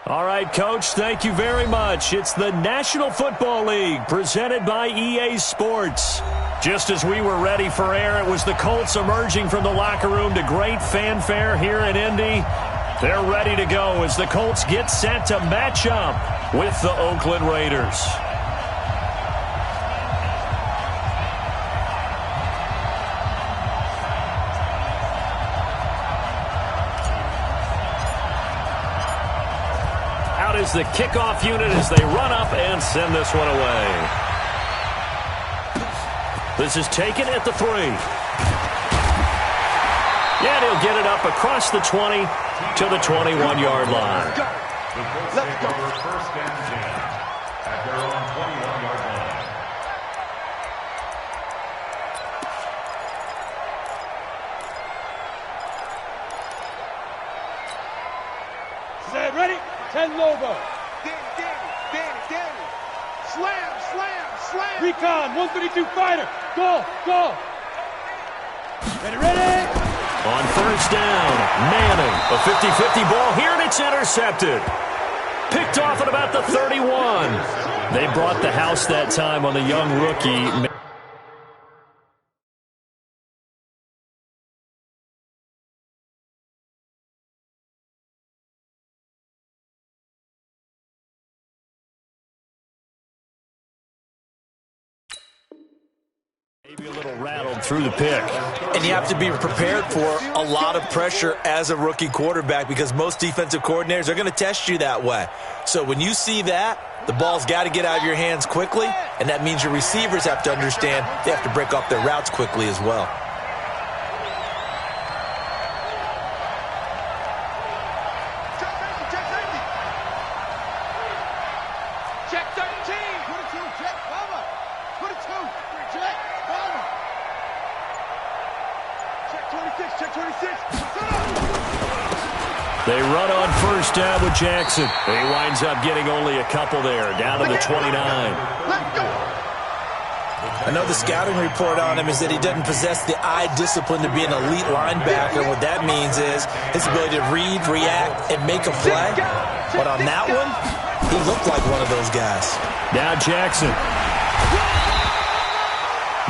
All right, Coach, thank you very much. It's the National Football League presented by EA Sports. Just as we were ready for air, it was the Colts emerging from the locker room to great fanfare here in Indy. They're ready to go as the Colts get set to match up with the Oakland Raiders. Out is the kickoff unit as they run up and send this one away. This is taken at the 3. Yeah, he'll get it up across the 20 to the 21-yard line. Let's go. First and 10 at their own 21-yard line. Set, ready? 10 Lobo. Danny. Slam. Recon, 132 fighter. Go. Ready. On first down, Manning, a 50-50 ball here, and it's intercepted. Picked off at about the 31. They brought the house that time on the young rookie. Maybe a little rattled through the pick. And you have to be prepared for a lot of pressure as a rookie quarterback because most defensive coordinators are going to test you that way. So when you see that, the ball's got to get out of your hands quickly, and that means your receivers have to understand they have to break off their routes quickly as well. They run on first down with Jackson. He winds up getting only a couple there, down to the 29. I know the scouting report on him is that he doesn't possess the eye discipline to be an elite linebacker. What that means is his ability to read, react, and make a play. But on that one, he looked like one of those guys. Now Jackson.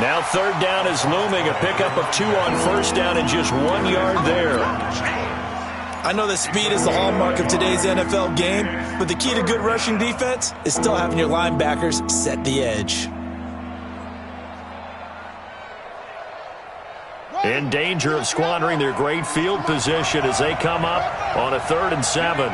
Now third down is looming. A pickup of 2 on first down and just 1 yard there. I know that speed is the hallmark of today's NFL game, but the key to good rushing defense is still having your linebackers set the edge. In danger of squandering their great field position as they come up on a 3rd and 7.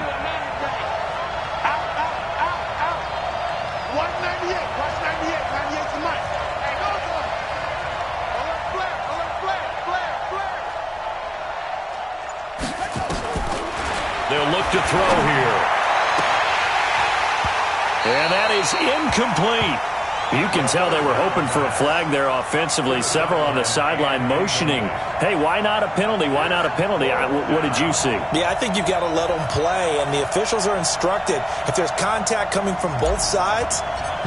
They'll look to throw here. And that is incomplete. You can tell they were hoping for a flag there offensively. Several on the sideline motioning. Hey, why not a penalty? Why not a penalty? What did you see? Yeah, I think you've got to let them play, and the officials are instructed. If there's contact coming from both sides,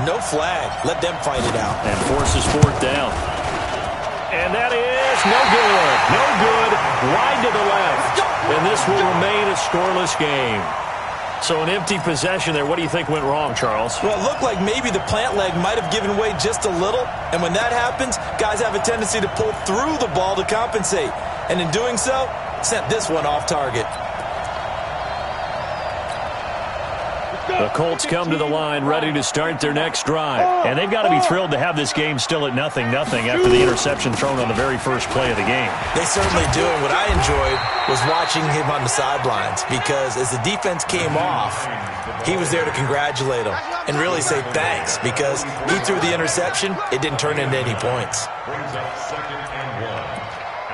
no flag. Let them fight it out. And forces 4th down. And that is no good. No good. Wide to the left. And this will remain a scoreless game. So an empty possession there. What do you think went wrong, Charles? Well, it looked like maybe the plant leg might have given way just a little. And when that happens, guys have a tendency to pull through the ball to compensate. And in doing so, sent this one off target. The Colts come to the line ready to start their next drive. And they've got to be thrilled to have this game still at 0-0 after the interception thrown on the very first play of the game. They certainly do. And what I enjoyed was watching him on the sidelines because as the defense came off, he was there to congratulate them and really say thanks because he threw the interception. It didn't turn into any points. Brings up 2nd and 1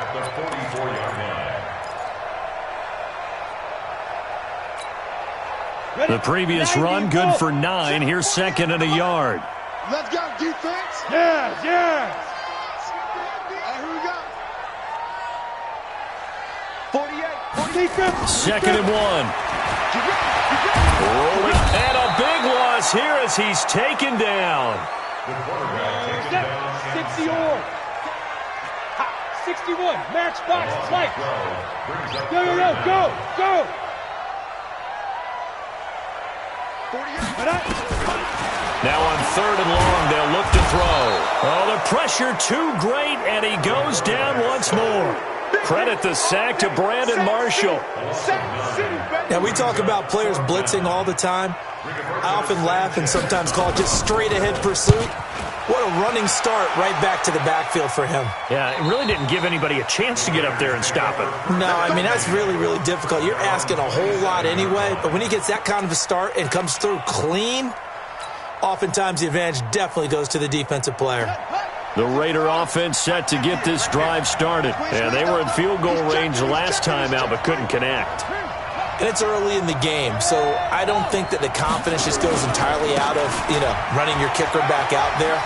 at the 44-yard line. The previous run, good for 9. Here's 2nd and a yard. Let's go, defense. Yes. Here we go. 48. 2nd and 1. Rolling. And a big loss here as he's taken down. The quarterback taken down. 60 or 61. Matchbox tight. Brings up Go. Now on 3rd and long, they'll look to throw. Oh, the pressure too great, and he goes down once more. Credit the sack to Brandon Marshall. Now, we talk about players blitzing all the time. I often laugh and sometimes call it just straight-ahead pursuit. What a running start right back to the backfield for him. Yeah, it really didn't give anybody a chance to get up there and stop it. No, I mean, that's really, really difficult. You're asking a whole lot anyway, but when he gets that kind of a start and comes through clean, oftentimes the advantage definitely goes to the defensive player. The Raider offense set to get this drive started. Yeah, they were in field goal range last time out, but couldn't connect. And it's early in the game, so I don't think that the confidence just goes entirely out of, running your kicker back out there.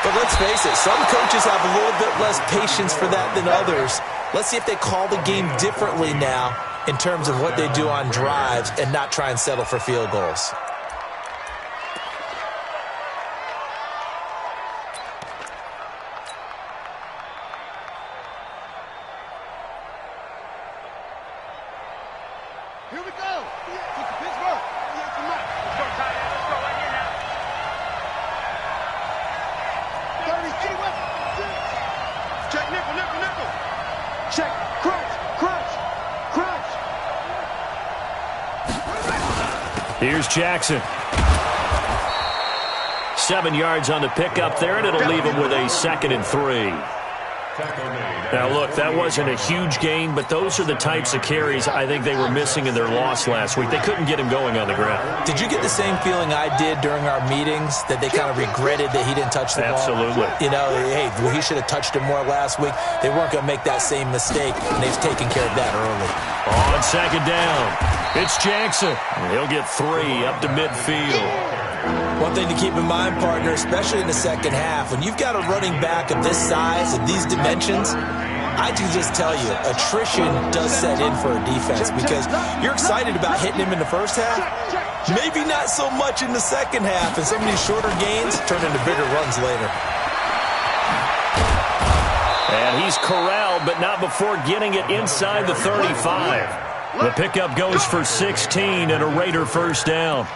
But let's face it, some coaches have a little bit less patience for that than others. Let's see if they call the game differently now in terms of what they do on drives and not try and settle for field goals. Here we go. Pittsburgh. Come on. Let's go, tight end. Let's go right here now. 30. Check nickel. Check. Crunch. Here's Jackson. 7 yards on the pickup there, and it'll leave him with a 2nd and 3. Now, look, that wasn't a huge gain, but those are the types of carries I think they were missing in their loss last week. They couldn't get him going on the ground. Did you get the same feeling I did during our meetings, that they kind of regretted that he didn't touch the ball? Absolutely. Hey, he should have touched it more last week. They weren't going to make that same mistake, and they've taken care of that early. On 2nd down, it's Jackson. He'll get 3 up to midfield. One thing to keep in mind, partner, especially in the second half, when you've got a running back of this size and these dimensions, I can just tell you, attrition does set in for a defense because you're excited about hitting him in the first half, maybe not so much in the second half, and some of these shorter gains turn into bigger runs later. And he's corralled, but not before getting it inside the 35. The pickup goes for 16 and a Raider first down.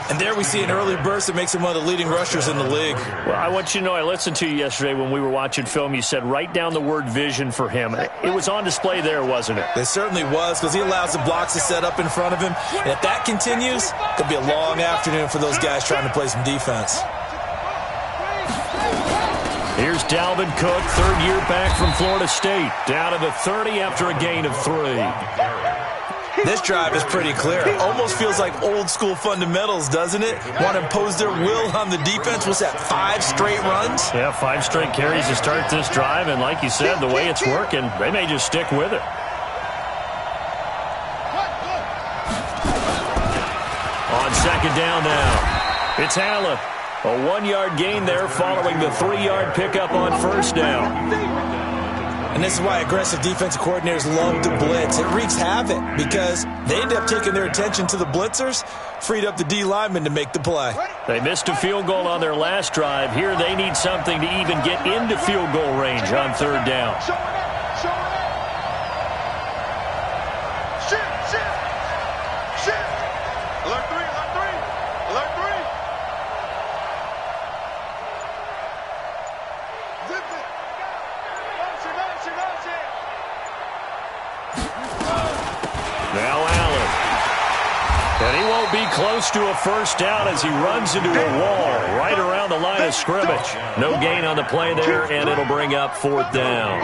And there we see an early burst that makes him one of the leading rushers in the league. Well, I want you to know, I listened to you yesterday when we were watching film. You said write down the word vision for him. It was on display there, wasn't it? It certainly was, because he allows the blocks to set up in front of him. And if that continues, it could be a long afternoon for those guys trying to play some defense. Here's Dalvin Cook, 3rd year back from Florida State. Down to the 30 after a gain of 3. This drive is pretty clear. Almost feels like old-school fundamentals, doesn't it? Want to impose their will on the defense. What's that, 5 straight runs? Yeah, 5 straight carries to start this drive, and like you said, the way it's working, they may just stick with it. On 2nd down now, it's Allen. A 1-yard gain there following the 3-yard pickup on 1st down. And this is why aggressive defensive coordinators love to blitz. It wreaks havoc because they end up taking their attention to the blitzers, freed up the D lineman to make the play. They missed a field goal on their last drive. Here they need something to even get into field goal range on 3rd down. Now Allen. And he won't be close to a first down as he runs into a wall right around the line of scrimmage. No gain on the play there, and it'll bring up 4th down.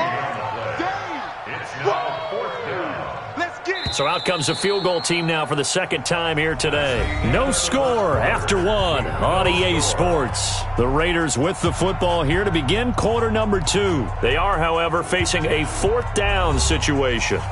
So out comes a field goal team now for the 2nd time here today. No score after 1 on EA Sports. The Raiders with the football here to begin quarter number 2. They are, however, facing a 4th down situation.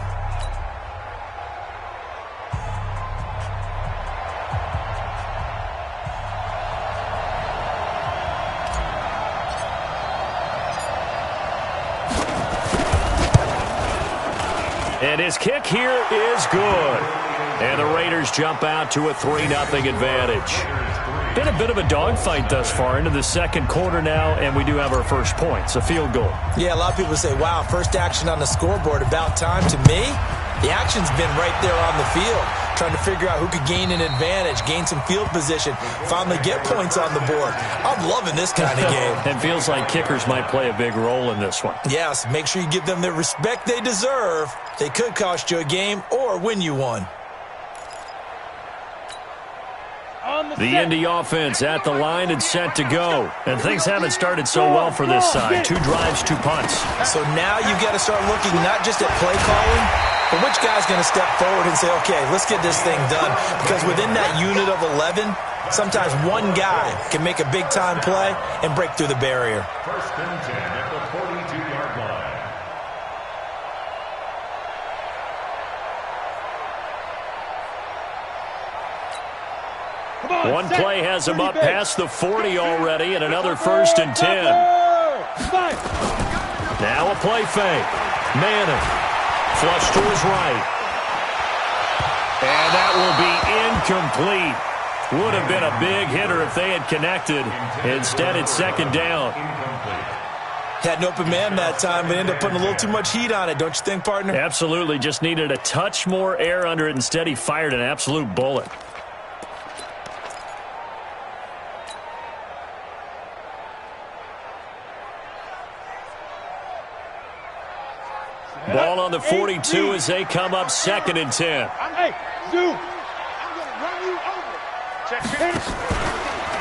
And his kick here is good. And the Raiders jump out to a 3-0 advantage. Been a bit of a dogfight thus far into the 2nd quarter now, and we do have our first points, a field goal. Yeah, a lot of people say, wow, first action on the scoreboard, about time. To me, the action's been right there on the field. trying to figure out who could gain an advantage, gain some field position, finally get points on the board. I'm loving this kind of game. It feels like kickers might play a big role in this one. Yes, make sure you give them the respect they deserve. They could cost you a game or win you one. The Indy offense at the line and set to go. And things haven't started so well for this side. 2 drives, 2 punts. So now you've got to start looking not just at play calling, but which guy's going to step forward and say, okay, let's get this thing done. Because within that unit of 11, sometimes one guy can make a big-time play and break through the barrier. First and 10 at the 42-yard line. One play has him up past the 40 already, and another first and 10. Now a play fake. Manning, flush to his right. And that will be incomplete. Would have been a big hitter if they had connected. Instead, it's second down. Had an open man that time, but ended up putting a little too much heat on it, don't you think, partner? Absolutely. Just needed a touch more air under it. Instead, he fired an absolute bullet. Ball on the 42 as they come up second and 10. Hey, Zoom. I'm going to run you over. Check finish.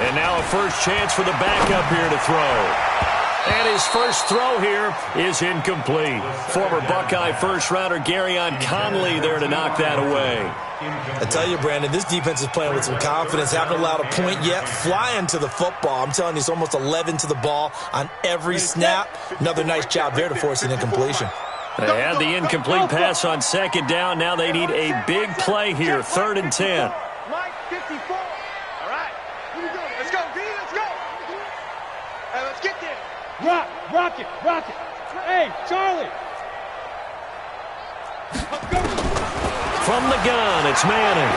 And now a first chance for the backup here to throw. And his first throw here is incomplete. Former Buckeye first-rounder Garyon Conley there to knock that away. I tell you, Brandon, this defense is playing with some confidence. Haven't allowed a point yet. Flying to the football. I'm telling you, it's almost 11 to the ball on every snap. Another nice job there to force an incompletion. They had the incomplete pass on second down. Now they need a big play here, third and 10. Mike, 54. All right. Here we go. Let's go, D. Let's go. Hey, let's get there. Rock it. Hey, Charlie. From the gun, it's Manning.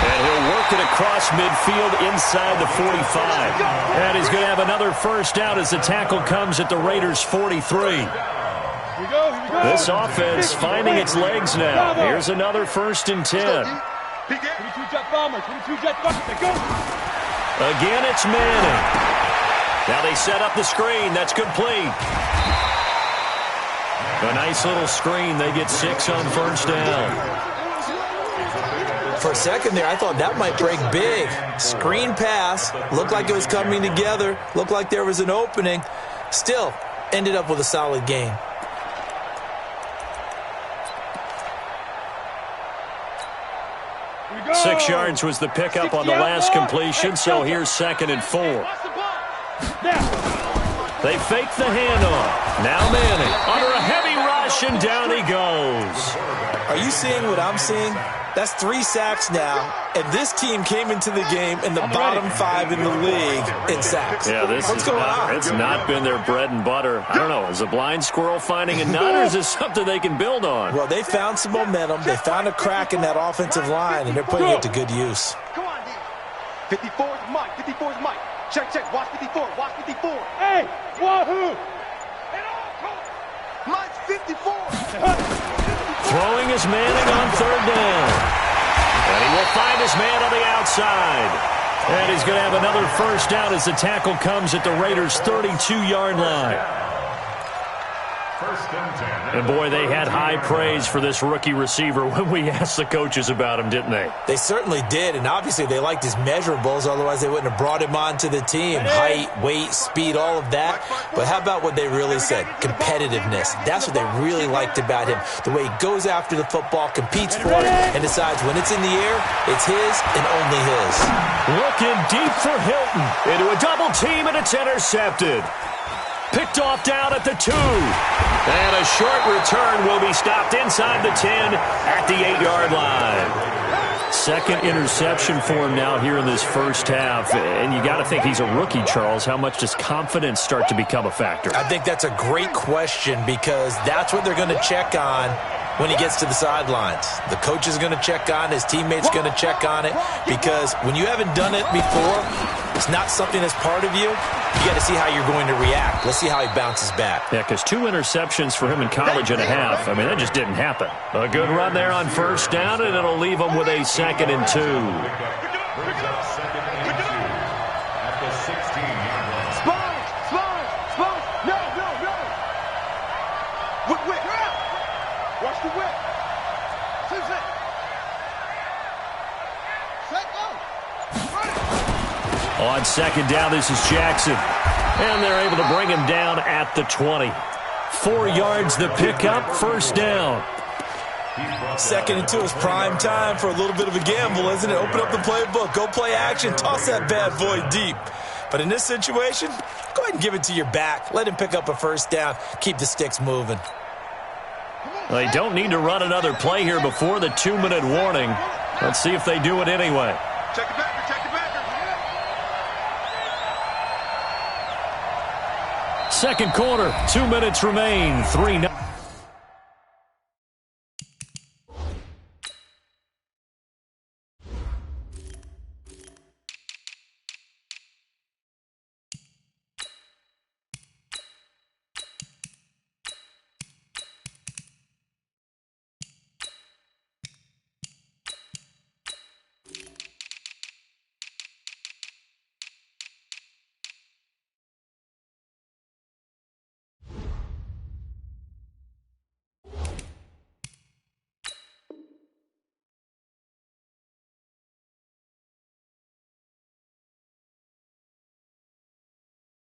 And he'll work it across midfield inside the 45. And he's going to have another first down as the tackle comes at the Raiders' 43. Here we go. This offense finding its legs now. Here's another first and 10. 22-jet bomber. 22-jet bomber. Go. Again, it's Manning. Now they set up the screen. That's complete. A nice little screen. They get 6 on first down. For a second there, I thought that might break big. Screen pass. Looked like it was coming together. Looked like there was an opening. Still, ended up with a solid game. Here we go. 6 yards was the pickup on the last completion, so here's second and 4. They fake the handoff. Now Manning under a heavy rush, and down he goes. Are you seeing what I'm seeing? That's 3 sacks now, and this team came into the game in the bottom 5 in the league in sacks. Yeah, What's going on? It's not been their bread and butter. I don't know. Is a blind squirrel finding a nut, or is this something they can build on? Well, they found some momentum. They found a crack in that offensive line, and they're putting it to good use. Come on, D. 54 is Mike. 54 is Mike. Check. Watch 54. Watch 54. Hey, wahoo. Mike's 54. Throwing is Manning on third down. And he will find his man on the outside. And he's going to have another first down as the tackle comes at the Raiders' 32-yard line. First and 10. And, boy, they had high praise for this rookie receiver when we asked the coaches about him, didn't they? They certainly did, and obviously they liked his measurables. Otherwise, they wouldn't have brought him onto the team. Height, weight, speed, all of that. But how about what they really said? Competitiveness. That's what they really liked about him. The way he goes after the football, competes for it, and decides when it's in the air, it's his and only his. Looking deep for Hilton. Into a double team, and it's intercepted. Picked off down at the 2. And a short return will be stopped inside the 10 at the 8-yard line. Second interception for him now here in this first half. And you got to think he's a rookie, Charles. How much does confidence start to become a factor? I think that's a great question because that's what they're going to check on when he gets to the sidelines. The coach is going to check on it. His teammate's going to check on it because when you haven't done it before, it's not something that's part of you. You got to see how you're going to react. Let's see how he bounces back. Yeah, because 2 interceptions for him in college and a half. I mean, that just didn't happen. A good run there on first down, and it'll leave him with a 2nd and 2. Brings up 2nd and 2 at the 16-yard line. Spine! No! Whip! Watch the whip! Set, go! On 2nd down, this is Jackson. And they're able to bring him down at the 20. 4 yards the pickup, 1st down. 2nd and 2 is prime time for a little bit of a gamble, isn't it? Open up the playbook, go play action, toss that bad boy deep. But in this situation, go ahead and give it to your back. Let him pick up a 1st down, keep the sticks moving. They don't need to run another play here before the 2-minute warning. Let's see if they do it anyway. Check it back. 2nd quarter, 2 minutes remain, 3-0.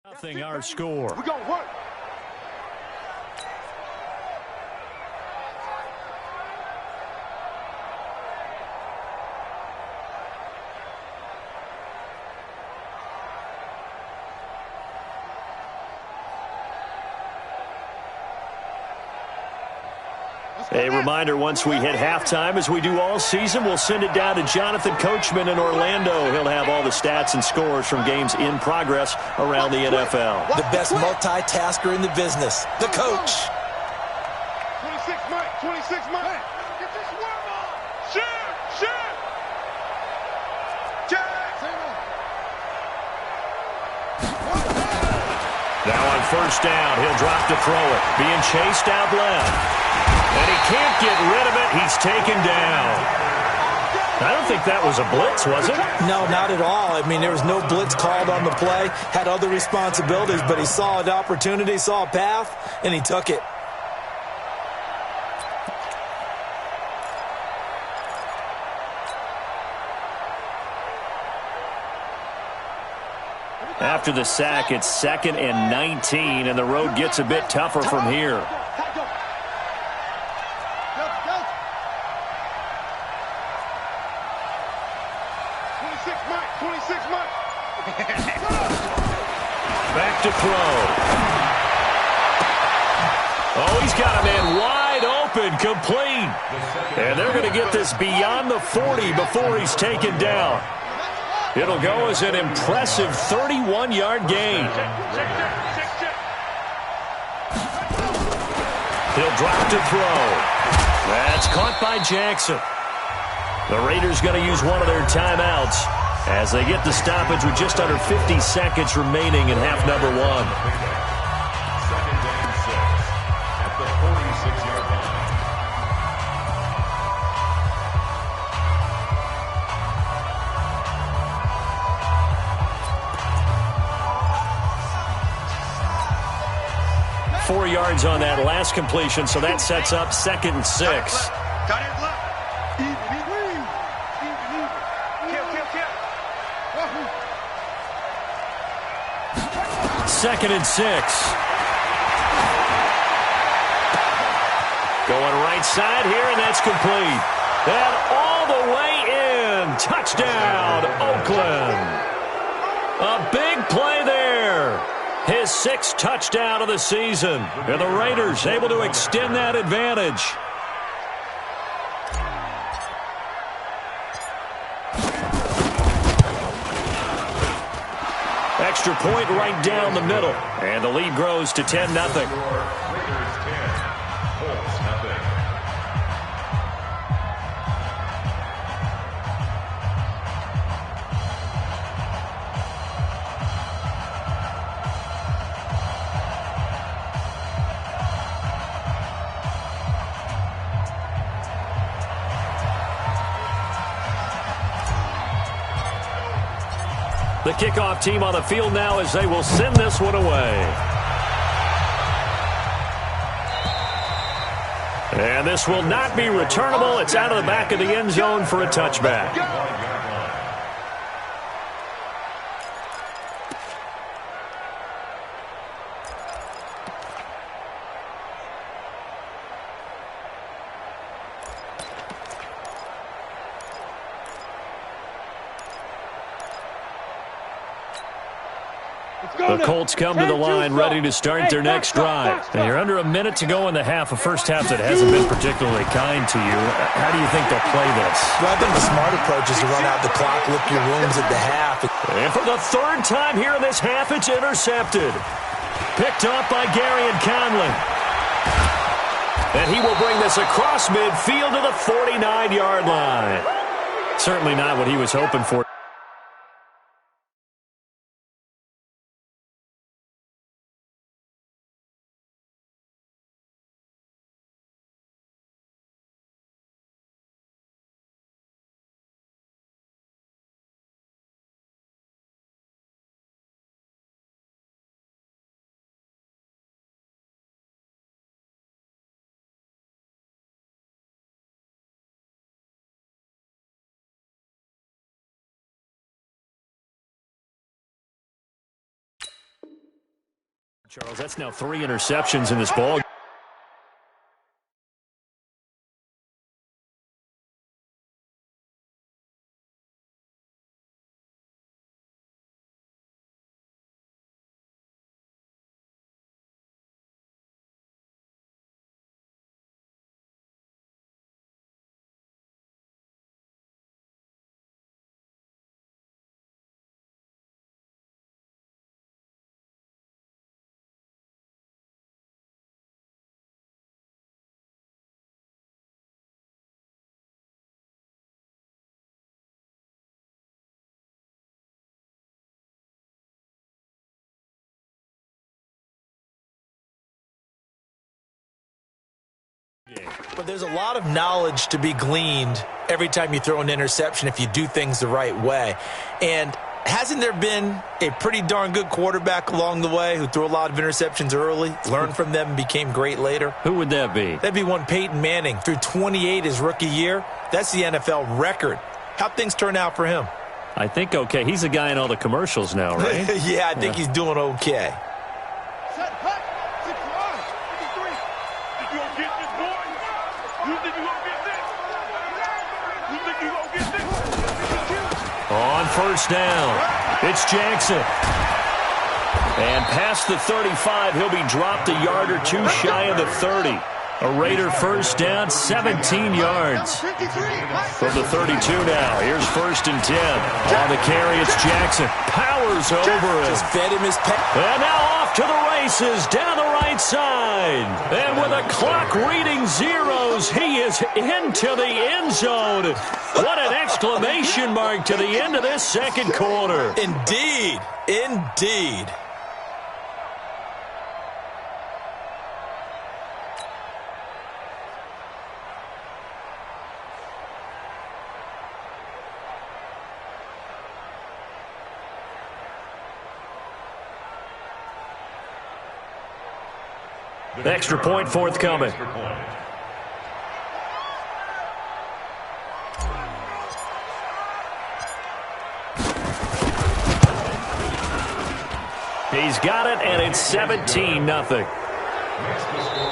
Nothing our score. We're going to work. A reminder, once we hit halftime, as we do all season, we'll send it down to Jonathan Coachman in Orlando. He'll have all the stats and scores from games in progress around the NFL. The best multitasker in the business, the coach. 26 Mike. Get this worm on. Shoot. Now on 1st down, he'll drop to throw it. Being chased out left. And he can't get rid of it. He's taken down. I don't think that was a blitz, was it? No, not at all. I mean, there was no blitz called on the play. Had other responsibilities, but he saw an opportunity, saw a path, and he took it. After the sack, it's 2nd and 19, and the road gets a bit tougher from here. Back to throw. Oh, he's got a man wide open, complete. And they're going to get this beyond the 40 before he's taken down. It'll go as an impressive 31-yard gain. He'll drop to throw. That's caught by Jackson. The Raiders going to use one of their timeouts as they get the stoppage with just under 50 seconds remaining in half number 1. 2nd and 6 at the 46-yard line. Four yards on that last completion, so that sets up 2nd and 6. Got it left. Kill. 2nd and 6. Going right side here, and that's complete. And all the way in. Touchdown, Oakland. A big play there. His 6th touchdown of the season. And the Raiders able to extend that advantage. Extra point right down the middle. And the lead grows to 10-0. Raiders 10, Colts nothing. The kickoff team on the field now as they will send this one away. And this will not be returnable. It's out of the back of the end zone for a touchback. The Colts come to the line ready to start their next drive. And you're under a minute to go in the half, a first half that hasn't been particularly kind to you. How do you think they'll play this? Well, I think the smart approach is to run out the clock, lick your wounds at the half. And for the third time here in this half, it's intercepted. Picked up by Gary and Conley. And he will bring this across midfield to the 49-yard line. Certainly not what he was hoping for. Charles, that's now 3 interceptions in this ball. But there's a lot of knowledge to be gleaned every time you throw an interception if you do things the right way. And hasn't there been a pretty darn good quarterback along the way who threw a lot of interceptions early, learned from them, and became great later? Who would that be? That'd be one Peyton Manning. Threw 28 his rookie year. That's the NFL record. How'd things turn out for him? I think okay. He's a guy in all the commercials now, right? Yeah, I think he's doing okay. Set, hut, 6-1, 53. You gonna get this, boy? You think you gonna get this? You think you gonna get this? On first down, it's Jackson. And past the 35, he'll be dropped a yard or two shy of the 30. A Raider first down, 17 yards. From the 32 now, here's 1st and 10. On the carry, it's Jackson. Powers over it. Just fed him his pass. And now off to the races, down the right side. And with a clock reading zeros, he is into the end zone. What an exclamation mark to the end of this second quarter. Indeed, indeed. Extra point forthcoming. He's got it, and it's 17-0.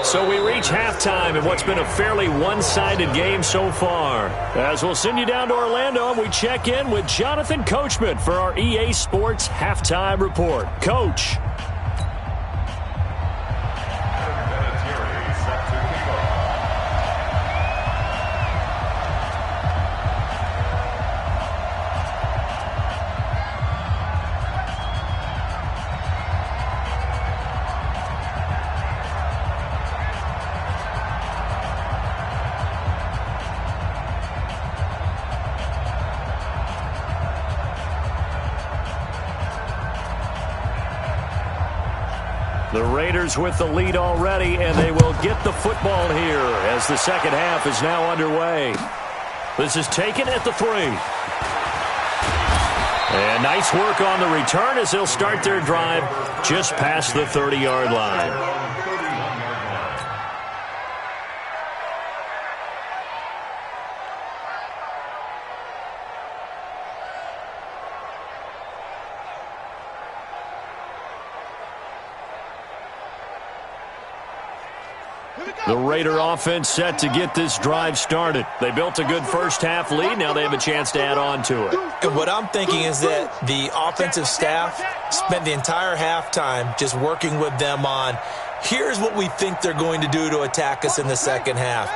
So we reach halftime in what's been a fairly one-sided game so far. As we'll send you down to Orlando, and we check in with Jonathan Coachman for our EA Sports Halftime Report. Coach. The Raiders with the lead already, and they will get the football here as the second half is now underway. This is taken at the 3. And nice work on the return as they'll start their drive just past the 30-yard line. The Raider offense set to get this drive started. They built a good first-half lead. Now they have a chance to add on to it. And what I'm thinking is that the offensive staff spent the entire halftime just working with them on, here's what we think they're going to do to attack us in the second half.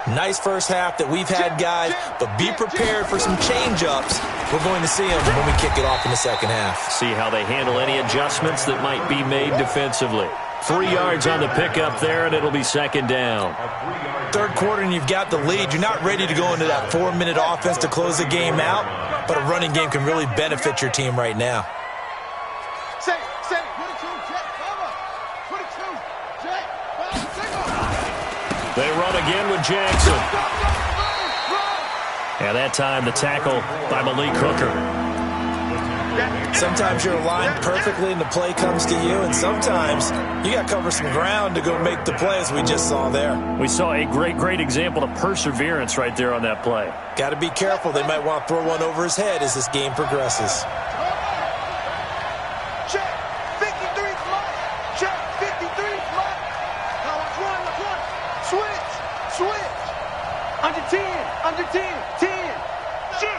Nice first half that we've had, guys, but be prepared for some change-ups. We're going to see them when we kick it off in the second half. See how they handle any adjustments that might be made defensively. 3 yards on the pickup there, and it'll be second down. Third quarter, and you've got the lead. You're not ready to go into that 4-minute offense to close the game out, but a running game can really benefit your team right now. They run again with Jackson. And that time the tackle by Malik Hooker. Sometimes you're aligned perfectly and the play comes to you, and sometimes you got to cover some ground to go make the play, as we just saw there. We saw a great example of perseverance right there on that play. Got to be careful. They might want to throw one over his head as this game progresses. Check, 53 block. Check, 53 block. Now watch one. Switch. Under 10, 10. Shoot.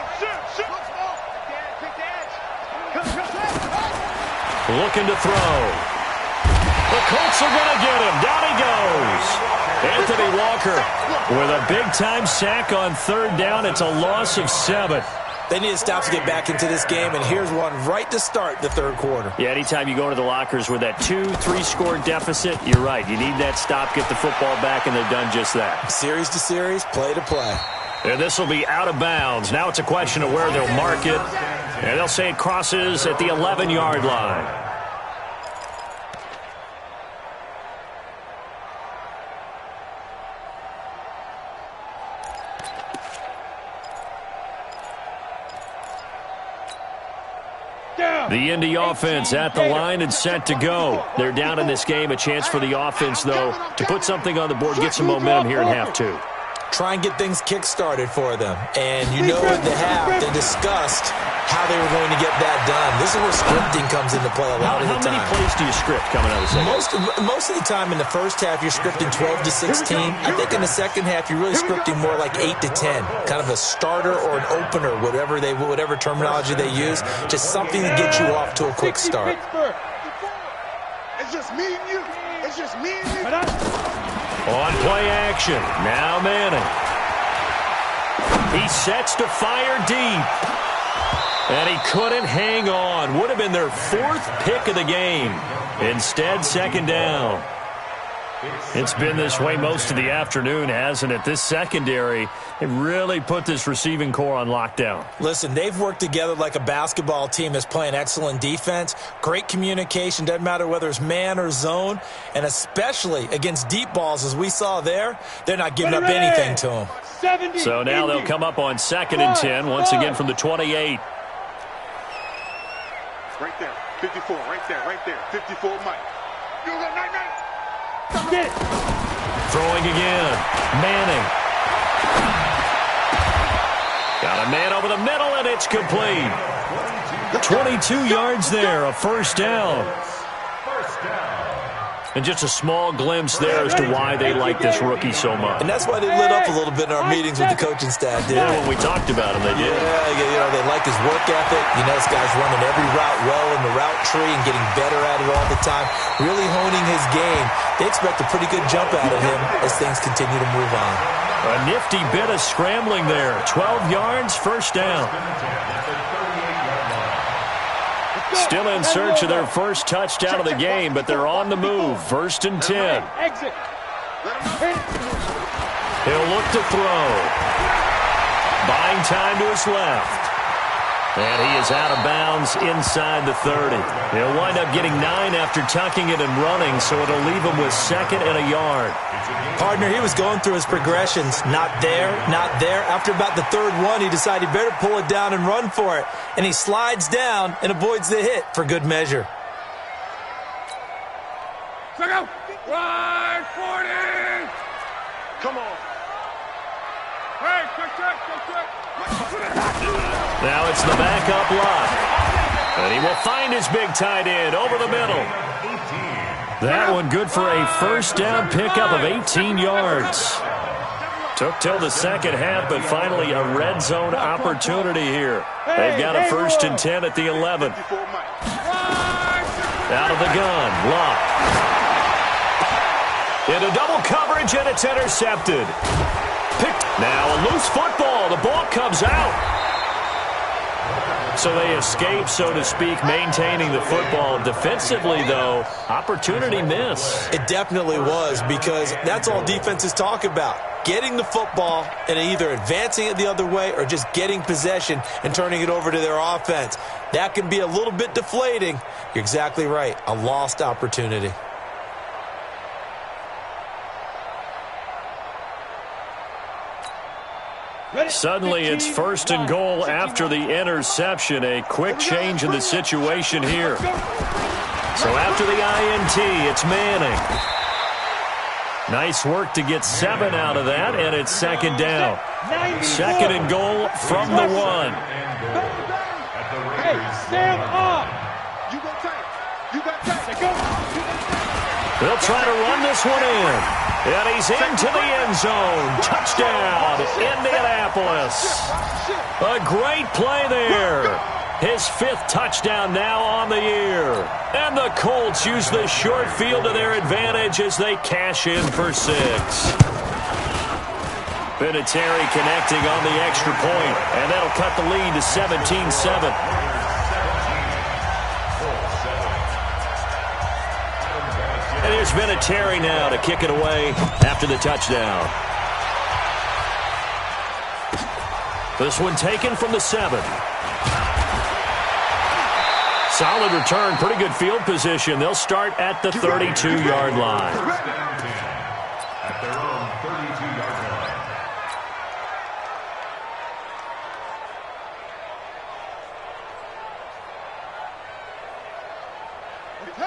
Looking to throw. The Colts are going to get him. Down he goes. Anthony Walker with a big-time sack on third down. It's a loss of 7. They need to stop to get back into this game, and here's one right to start the third quarter. Yeah, anytime you go to the lockers with that 2-3 score deficit, you're right. You need that stop, get the football back, and they've done just that. Series to series, play to play. And this will be out of bounds. Now it's a question of where they'll mark it. And they'll say it crosses at the 11-yard line. The Indy offense at the line and set to go. They're down in this game. A chance for the offense, though, to put something on the board, get some momentum here in half 2. Try and get things kick-started for them. And you know at the half, they discussed how they were going to get that done. This is where scripting comes into play a lot of the time. How many plays do you script coming out of the second? Most of the time in the first half, you're scripting 12 to 16. I think in the second half, you're really scripting more like 8 to 10. Kind of a starter or an opener, whatever terminology they use. Just something to get you off to a quick start. It's just me and you. On play action. Now Manning. He sets to fire deep. And he couldn't hang on. Would have been their 4th pick of the game. Instead, second down. It's been this way most of the afternoon, hasn't it? This secondary, it really put this receiving core on lockdown. Listen, they've worked together like a basketball team that's playing excellent defense. Great communication. Doesn't matter whether it's man or zone. And especially against deep balls, as we saw there, they're not giving up anything to them. So now they'll come up on 2nd and 10, once again from the 28. Right there, 54, right there, 54, Mike. You go, night. Throwing again. Manning. Got a man over the middle, and it's complete. 22 yards there, a first down. And just a small glimpse there as to why they like this rookie so much. And that's why they lit up a little bit in our meetings with the coaching staff, didn't when we talked about him, they did. Yeah, they like his work ethic. This guy's running every route well in the route tree and getting better at it all the time. Really honing his game. They expect a pretty good jump out of him as things continue to move on. A nifty bit of scrambling there. 12 yards, first down. Still in search of their first touchdown of the game, but they're on the move. 1st and 10. He'll look to throw. Buying time to his left. And he is out of bounds inside the 30. He'll wind up getting 9 after tucking it and running, so it'll leave him with 2nd and a yard. Partner, he was going through his progressions. Not there, not there. After about the 3rd one, he decided he better pull it down and run for it. And he slides down and avoids the hit for good measure. Check out. 140. Come on. Hey, check. Now it's the backup lock. And he will find his big tight end over the middle. That one good for a first down pickup of 18 yards. Took till the second half, but finally a red zone opportunity here. They've got a 1st and 10 at the 11. Out of the gun, Lock. Into double coverage, and it's intercepted. Now a loose football. The ball comes out. So they escape, so to speak, maintaining the football. Defensively, though, opportunity miss. It definitely was, because that's all defenses talk about. Getting the football and either advancing it the other way or just getting possession and turning it over to their offense. That can be a little bit deflating. You're exactly right. A lost opportunity. Suddenly it's 1st and goal after the interception. A quick change in the situation here. So after the INT, it's Manning. Nice work to get 7 out of that, and it's 2nd down. 2nd and goal from the 1. Hey, stand up. You go tight. You got tight. Go. They'll try to run this one in. And he's into the end zone. Touchdown, Indianapolis. A great play there. His 5th touchdown now on the year. And the Colts use the short field to their advantage as they cash in for 6. Vinatieri connecting on the extra point, and that'll cut the lead to 17-7. And here's Vinatieri now to kick it away after the touchdown. This one taken from the 7. Solid return, pretty good field position. They'll start at the 32-yard line. At their own 32-yard line.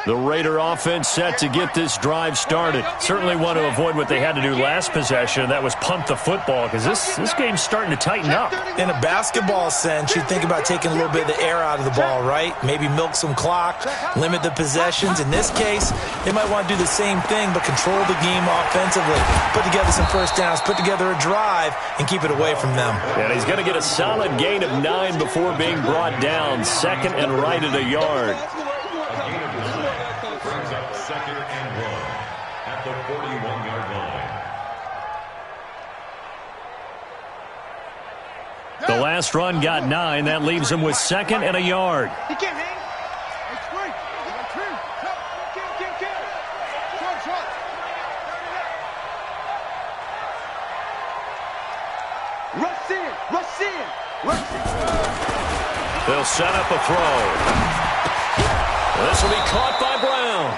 The Raider offense set to get this drive started. Certainly want to avoid what they had to do last possession. That was punt the football, because this game's starting to tighten up. In a basketball sense, you think about taking a little bit of the air out of the ball, right? Maybe milk some clock, limit the possessions. In this case, they might want to do the same thing, but control the game offensively. Put together some first downs, put together a drive, and keep it away from them. And he's going to get a solid gain of 9 before being brought down. 2nd and right at a yard. Brings up 2nd and 1 at the 41-yard line. The last run got 9. That leaves him with 2nd and a yard. He can't hang. It's free. Rush in. They'll set up a throw. This will be caught by Brown.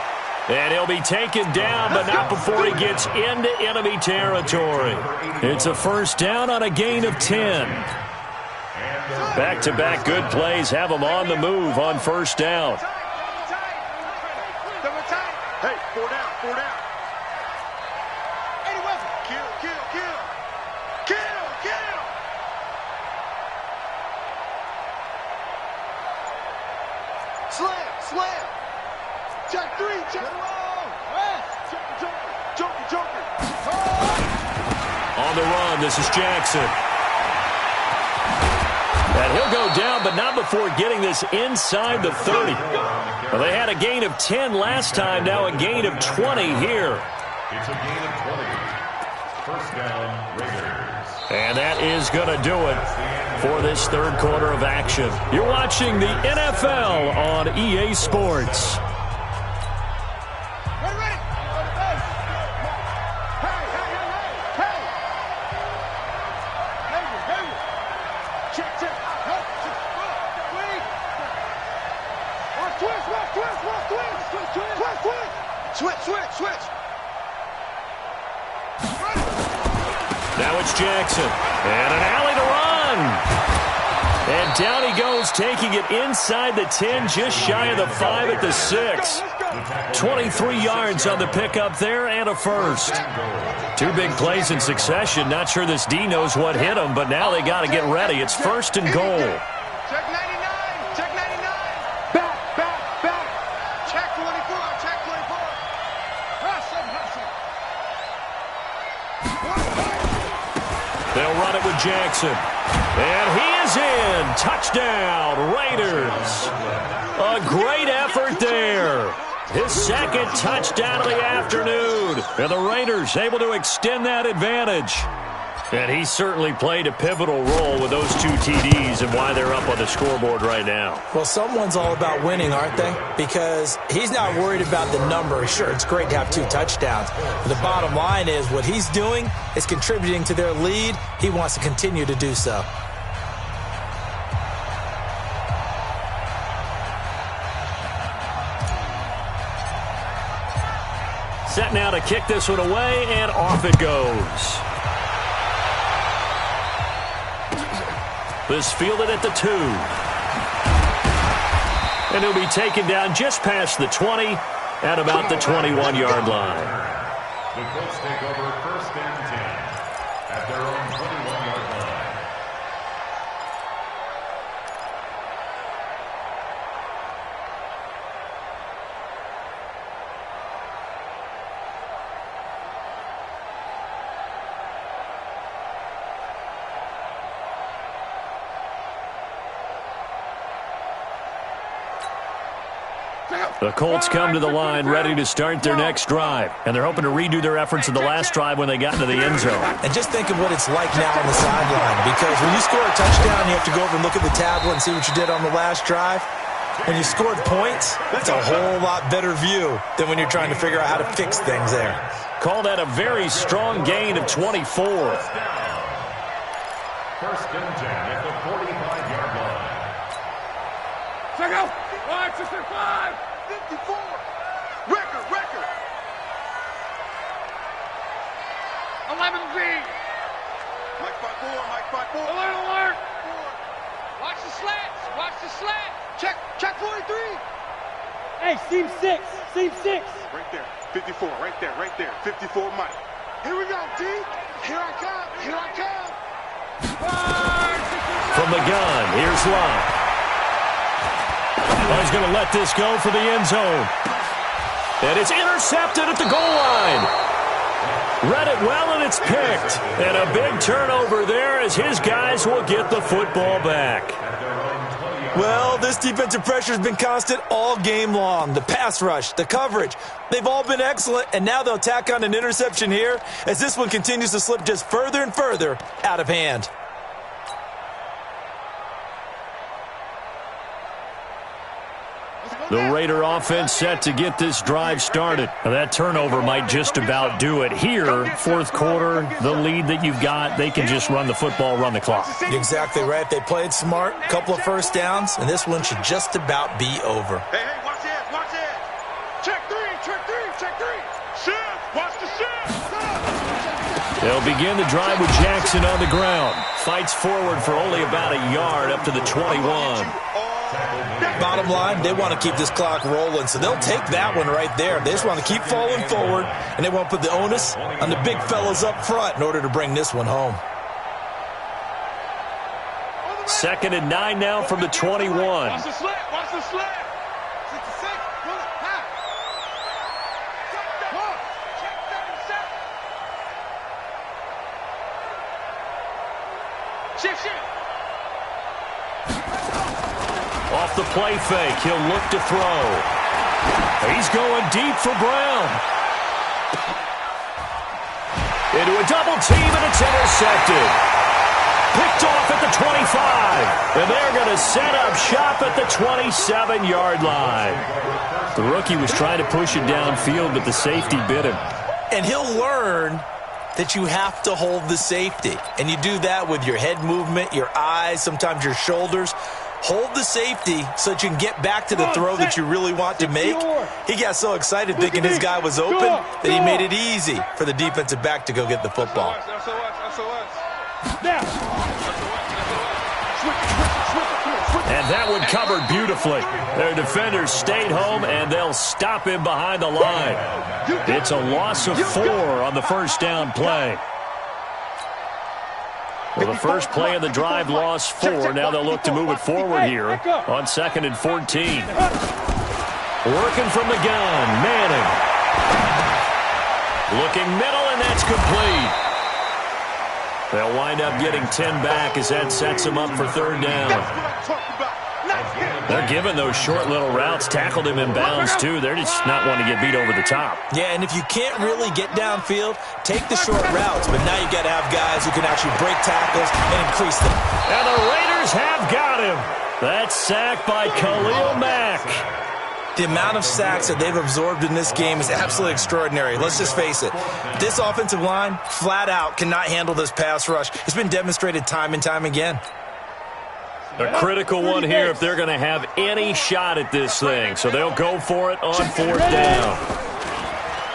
And he'll be taken down, but not before he gets into enemy territory. It's a first down on a gain of 10. Back-to-back good plays have him on the move on first down. Hey, 4 down. Any weapon. Kill. Slam. Jack 3, Jack roll. Joker. On the run, this is Jackson. And he'll go down, but not before getting this inside the 30. Well, they had a gain of 10 last time, now a gain of 20 here. It's a gain of 20. First down, Raiders. And that is going to do it for this third quarter of action. You're watching the NFL on EA Sports. Ready. Hey. Check. Now it's Jackson. And an alley to run. And down he goes, taking it inside the 10, just shy of the 5 at the 6. 23 yards on the pickup there and a first. 2 big plays in succession. Not sure this D knows what hit him, but now they got to get ready. It's first and goal. Check 99. Check 99. Back. Check 24. Check 24. Hustle. They'll run it with Jackson. And he is in. Touchdown, Raiders. A great effort there. His second touchdown of the afternoon. And the Raiders able to extend that advantage. And he certainly played a pivotal role with those 2 TDs and why they're up on the scoreboard right now. Well, someone's all about winning, aren't they? Because he's not worried about the number. Sure, it's great to have 2 touchdowns. But the bottom line is what he's doing is contributing to their lead. He wants to continue to do so. Set now to kick this one away, and off it goes. This fielded at the 2. And he'll be taken down just past the 20 at about the 21-yard line. The Colts take over first and 10 at their own 21-yard line. The Colts come to the line ready to start their next drive. And they're hoping to redo their efforts in the last drive when they got into the end zone. And just think of what it's like now on the sideline. Because when you score a touchdown, you have to go over and look at the tablet and see what you did on the last drive. When you scored points, it's a whole lot better view than when you're trying to figure out how to fix things there. Call that a very strong gain of 24. First and 10 at the 45-yard line. Check out. 5, 54. Record. 11B. Mike 5-4. Alert. Watch the slant. Check 43. Hey, seam 6. Right there. 54. Right there. 54 Mike. Here we go, D. Here I come. From the gun, here's Love. He's going to let this go for the end zone. And it's intercepted at the goal line. Read it well, and it's picked. And a big turnover there as his guys will get the football back. Well, this defensive pressure has been constant all game long. The pass rush, the coverage, they've all been excellent, and now they'll tack on an interception here as this one continues to slip just further and further out of hand. The Raider offense set to get this drive started. Now that turnover might just about do it. Here, fourth quarter, the lead that you've got, they can just run the football, run the clock. You're exactly right. They played smart, couple of first downs, and this one should just about be over. Hey, watch it. Check three. Shift. Watch the shift. They'll begin the drive with Jackson on the ground. Fights forward for only about a yard up to the 21. Bottom line, they want to keep this clock rolling, so they'll take that one right there. They just want to keep falling forward, and they want to put the onus on the big fellas up front in order to bring this one home. 2nd and 9 now from the 21. Watch the slant. 66. Shift. Off the play fake, he'll look to throw. He's going deep for Brown. Into a double team, and it's intercepted. Picked off at the 25. And they're going to set up shop at the 27-yard line. The rookie was trying to push it downfield, but the safety bit him. And he'll learn that you have to hold the safety. And you do that with your head movement, your eyes, sometimes your shoulders. Hold the safety so that you can get back to the throw that you really want to make. He got so excited thinking his guy was open that he made it easy for the defensive back to go get the football. SOS. And that one covered beautifully. Their defenders stayed home, and they'll stop him behind the line. It's a loss of 4 on the first down play. Well, the first play of the drive lost 4. Now they'll look to move it forward here on 2nd and 14. Working from the gun, Manning. Looking middle, and that's complete. They'll wind up getting 10 back as that sets them up for 3rd down. They're giving those short little routes. Tackled him in bounds, too. They're just not wanting to get beat over the top. Yeah, and if you can't really get downfield, take the short routes. But now you got to have guys who can actually break tackles and increase them. And the Raiders have got him. That's sacked by Khalil Mack. The amount of sacks that they've absorbed in this game is absolutely extraordinary. Let's just face it. This offensive line, flat out, cannot handle this pass rush. It's been demonstrated time and time again. A critical one here if they're going to have any shot at this thing. So they'll go for it on 4th down.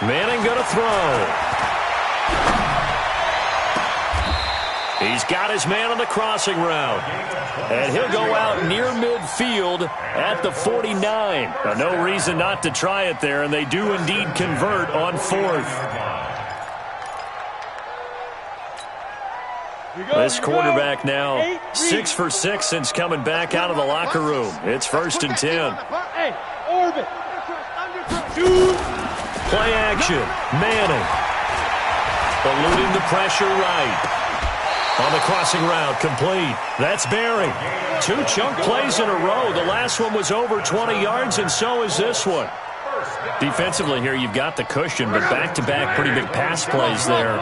Manning going to throw. He's got his man on the crossing route. And he'll go out near midfield at the 49. Now, no reason not to try it there, and they do indeed convert on 4th. This quarterback now 6 for 6 since coming back out of the locker room. It's 1st and 10. Hey, orbit. Play action. Manning. Eluding the pressure right. On the crossing route, complete. That's Barry. 2 chunk plays in a row. The last one was over 20 yards, and so is this one. Defensively here, you've got the cushion, but back-to-back pretty big pass plays there.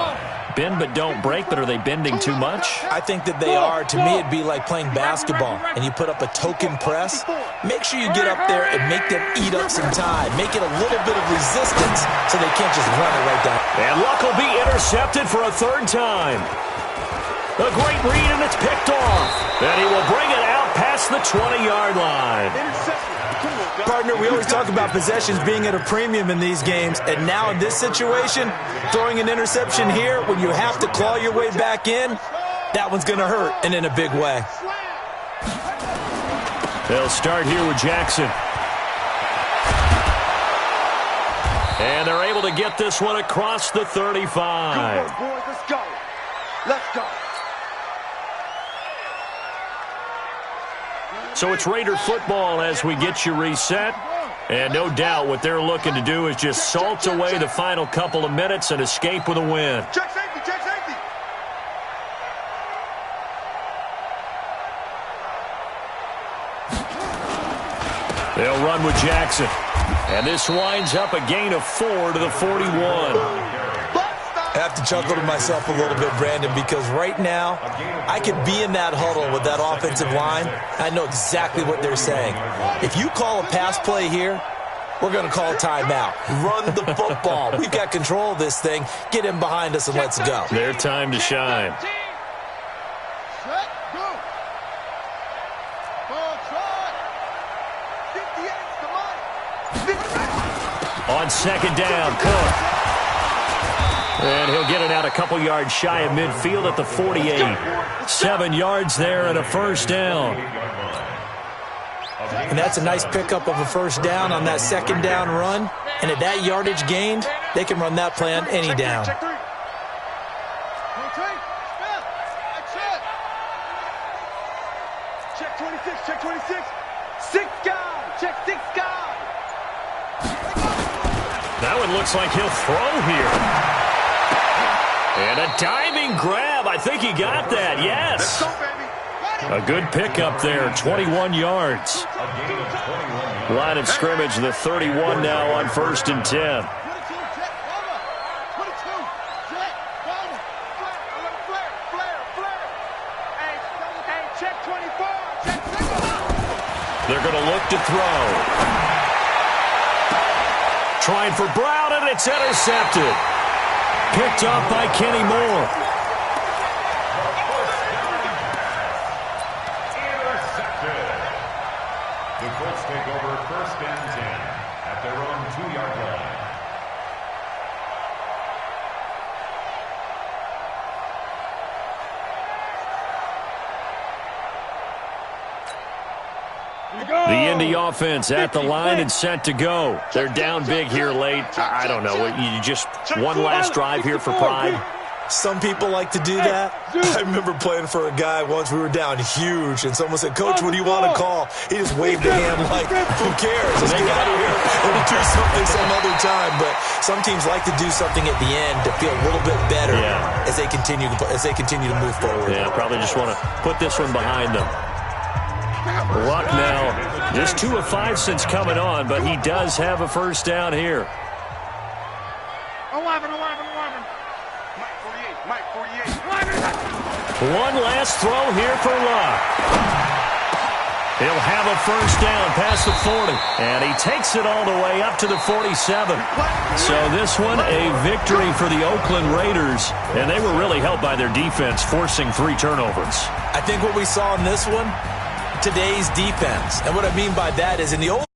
Bend but don't break, but are they bending too much? I think that they are. To me, it'd be like playing basketball, and you put up a token press. Make sure you get up there and make them eat up some time. Make it a little bit of resistance so they can't just run it right down. And Luck will be intercepted for a 3rd time. A great read, and it's picked off. And he will bring it out past the 20-yard line. Partner, we always talk about possessions being at a premium in these games, and now in this situation, throwing an interception here when you have to claw your way back in, that one's going to hurt, and in a big way. They'll start here with Jackson. And they're able to get this one across the 35. Good work, boys. Let's go. Let's go. So it's Raider football as we get you reset. And no doubt what they're looking to do is just salt away the final couple of minutes and escape with a win. Check safety, check safety. They'll run with Jackson. And this winds up a gain of 4 to the 41. I have to chuckle to myself a little bit, Brandon, because right now I could be in that huddle with that offensive line. I know exactly what they're saying. If you call a pass play here, we're going to call a timeout. Run the football. We've got control of this thing. Get him behind us and let's go. Their time to shine. On 2nd down, Cook. And he'll get it out a couple yards shy of midfield at the 48. 7 yards there and a 1st down. And that's a nice pickup of a 1st down on that 2nd down run. And at that yardage gained, they can run that play on any down. Check 26, check 26. 6 guys, check 6 guys. That one looks like he'll throw here. And a diving grab. I think he got that. Yes. A good pickup there. 21 yards. Line of scrimmage, the 31 now on 1st and 10. They're going to look to throw. Trying for Brown, and it's intercepted. Picked off by Kenny Moore. Intercepted. The Colts take over 1st and 10 at their own 2-yard line. The Indy offense at the line and set to go. They're down big here late. I don't know. You just one last drive here for pride. Some people like to do that. I remember playing for a guy once. We were down huge, and someone said, "Coach, what do you want to call?" He just waved a hand like, "Who cares? Let's get out of here. We'll do something some other time." But some teams like to do something at the end to feel a little bit better as they continue to move forward. Yeah, probably just want to put this one behind them. Luck now, just 2 of 5 since coming on, but he does have a first down here. 11. Mike 48. One last throw here for Luck. He'll have a first down past the 40, and he takes it all the way up to the 47. So this one, a victory for the Oakland Raiders, and they were really helped by their defense, forcing 3 turnovers. I think what we saw in this one, today's defense, and what I mean by that is in the old